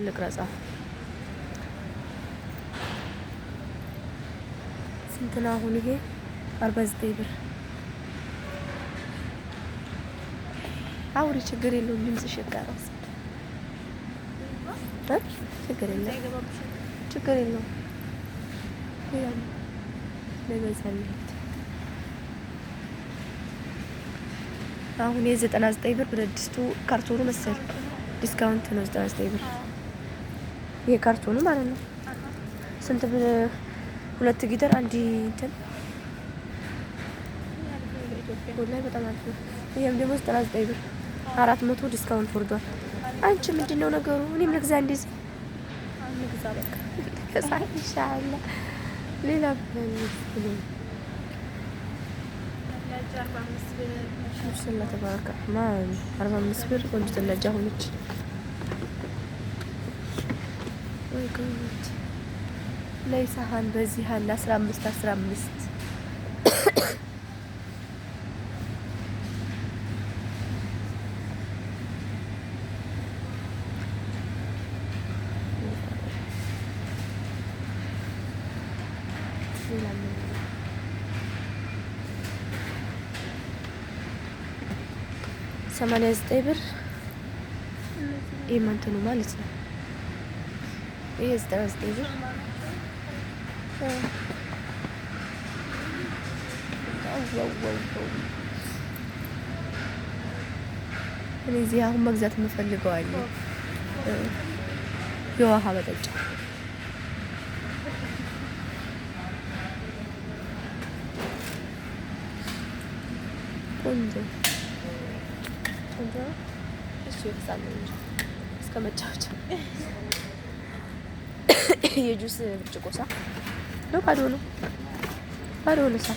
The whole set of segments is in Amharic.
ልቅረጻ ስንት ነው አሁን? ይሄ 49 ብር። አውሪ ችግር የለውም። ድምፅሽ ይቀራል። ችግር የለውም። ችግር የለውም። አሁን የ99 ብር ብረት ድስቱ ካርቶኑ መሰል ዲስካውንት ነው። 99 ብር ይሄ ካርቶኑ ማለት ነው። ስንት ብር? 2 ጊደር አንድ እንትን ወላሂ በጣም አሪፍ ነው። ይሄም ደግሞ 99 ብር 400 ዲስካውንት ወርዷል። አንቺ ምንድነው ነገሩ? እኔም ልግዛ እንደዚህ አንግዛ በቃ ከዛ ኢንሻአላህ ሌላ ብለን ማሻአላ ተባረከ ማን 45 ብር ቆንጆ ተላጃ ሆነች። ወይ ጉድ ላይ ሳህን በዚህ አለ 15 89 ብር ኢማንተኑ ማለት ነው። ይሄ 99 ብር እኔ እዚህ አሁን መግዛት የምፈልገው አለ የውሃ መጠጫ ቆንጆ እሱ ይፈሳል እንጂ እስከ መጫወቻ የጁስ ብርጭቆ ሳ ነው። ባዶ ነው። ባዶ ነው። ሳ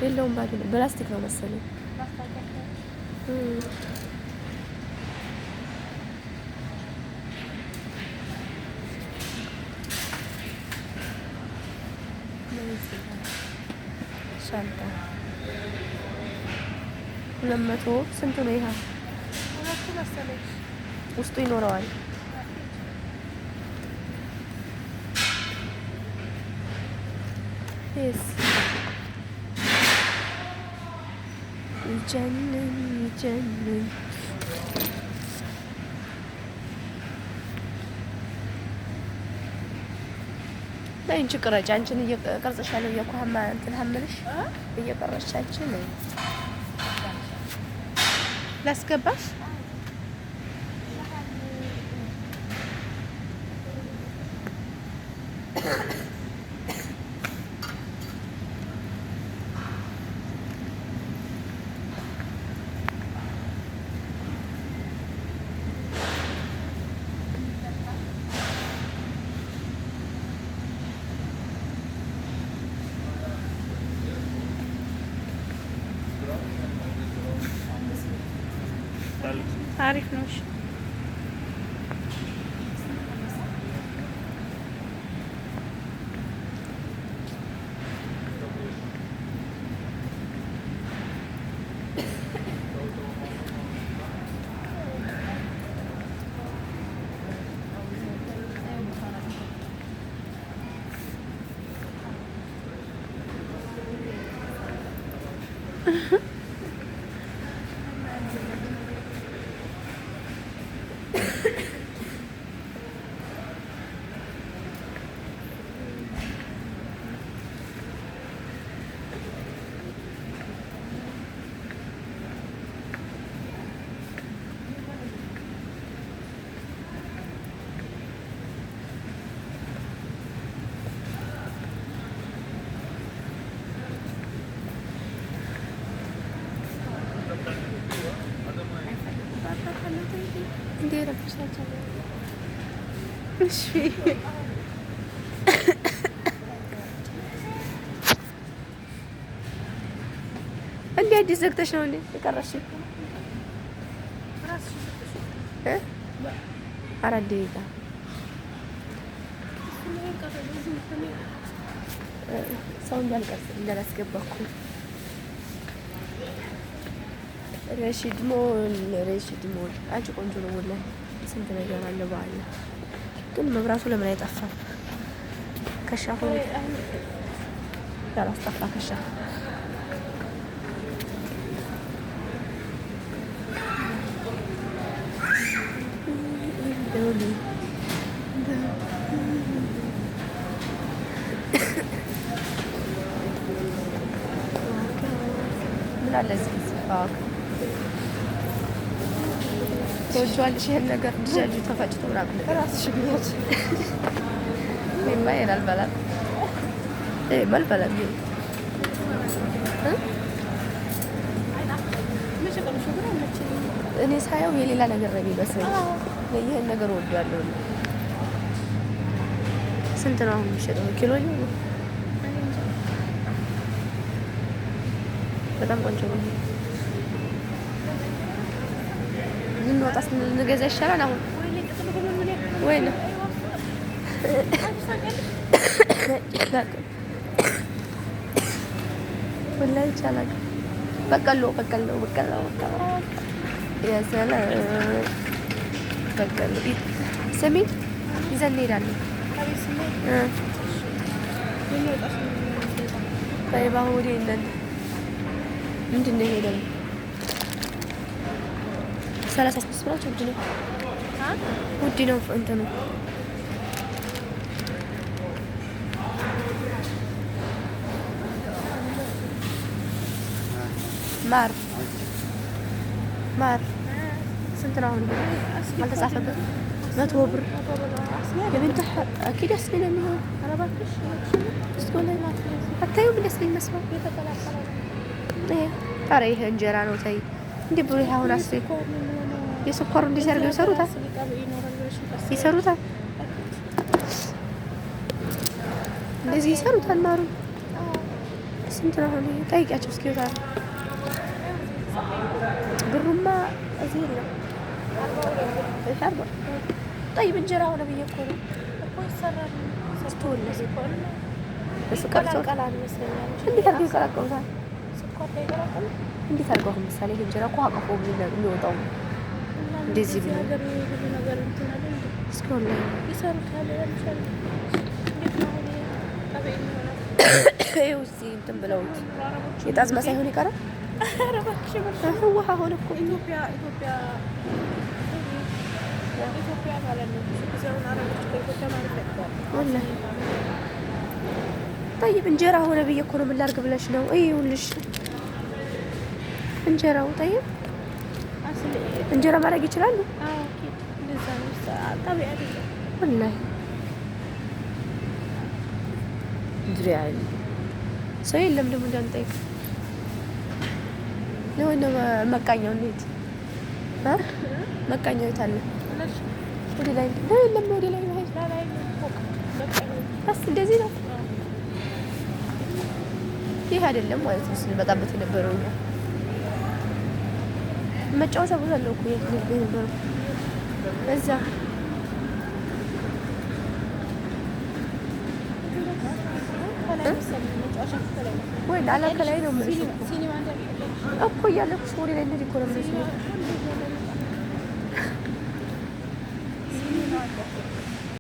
የለውም። ባዶ ነው። ፕላስቲክ ነው መሰለኝ። ሻንጣ 200 ስንት ነው? ይሄ ውስጡ ይኖረዋል። ይጀንን ይጀንን አንቺ ቅረጫ አንቺን እየቀረጽሻለሁ እየኳማ እንትን ሀምልሽ እየቀረጽሻችን ላስገባሽ አሪፍ ነው። እሺ እንዴ ረፍሻቸው እሺ እንዴ አዲስ ዘግተሽ ነው እንዴ የቀረሽ? አራት ደቂቃ ሰው እንዳላስገባኩ ረሺድ ሞል አንቺ ቆንጆ ነው ወላሂ ስንት ነገር አለ በኋላ። ግን መብራቱ ለምን አይጠፋም? ከሻፉ ያላስጠፋ ከሻፉ ምን አለ እዚህ ተወጇልሽ ይሄን ነገር ዲጃጁ ተፈጭቶ ምናምን ራስሽ ብያች ይማየን አልበላም መልበላም እኔ ሳየው የሌላ ነገር ነው የሚመስለኝ። ይሄን ነገር ወዷለሁ። ስንት ነው አሁን የሚሸጠው? ኪሎ ነው። በጣም ቆንጆ ነው። ልንወጣ ስንል እንገዛ ይሻላል አሁን ወይ ነው ወላሂ ይቻላል። በቀሎ ያዘለ በቀሎ ስሚ ይዘን እንሄዳለን። ባሁዴ ነን ምንድን ነው ሄደን 36 ብር ውድ ነው እንትኑ ማር ስንት ነው አሁን? አልተጻፈበትም። 100 ብር የቤንቱ አኪድ ያስለኝ ነው የሚሆን። አታዩም? እንደስለኝ መስለው ኧረ ይሄ እንጀራ ነው። ታይ እንዴ ብሎ አሁን አስሬ የስኳሩ እንደዚህ አድርገው ይሰሩታል። እንደዚህ ይሰሩታል። ማሩ ስንት ነው አሁን? ጠይቂያቸው እስኪ ይወጣል። ብሩማ እዚህ የለም። ጠይብ እንጀራ ሆነ ብዬ እኮ ነው እኮ ይሰራል። ስትወለስ በስኳር እንዴት አድርገው ይቀላቀሉታል? እንዴት አድርገው ምሳሌ እንጀራ እኮ አቀፎ የሚወጣው እንደዚህ ብሎ እስኪ ወላሂ ይሰሩታል። ይኸው እዚህ እንትን ብለውት የጣዝማ ሳይሆን ይቀራል። ውሃ ሆነ እኮ ኢትዮጵያ ማለት ነው። ጠይብ እንጀራ ሆነ ብዬ እኮ ነው። ምን ላድርግ ብለሽ ነው? ይኸውልሽ እንጀራው ጠይብ እንጀራ ማድረግ ይችላሉ። ወላሂ ሰው የለም ደግሞ እንዳንጠይቅ የሆነ መቃኛው እንዴት መቃኛው የታለ? ወደ ላይ ነው የለም። ወደ ላይ በስ እንደዚህ ነው። ይህ አይደለም ማለት ነው ስንመጣበት የነበረው እኛ መጫወቻ ቦታ አለው እኮ የነበረው እዛ ወይ ላላ ከላይ ነው እኮ እያለኩሽ ወደ ላይ እንደዚህ እኮ ነው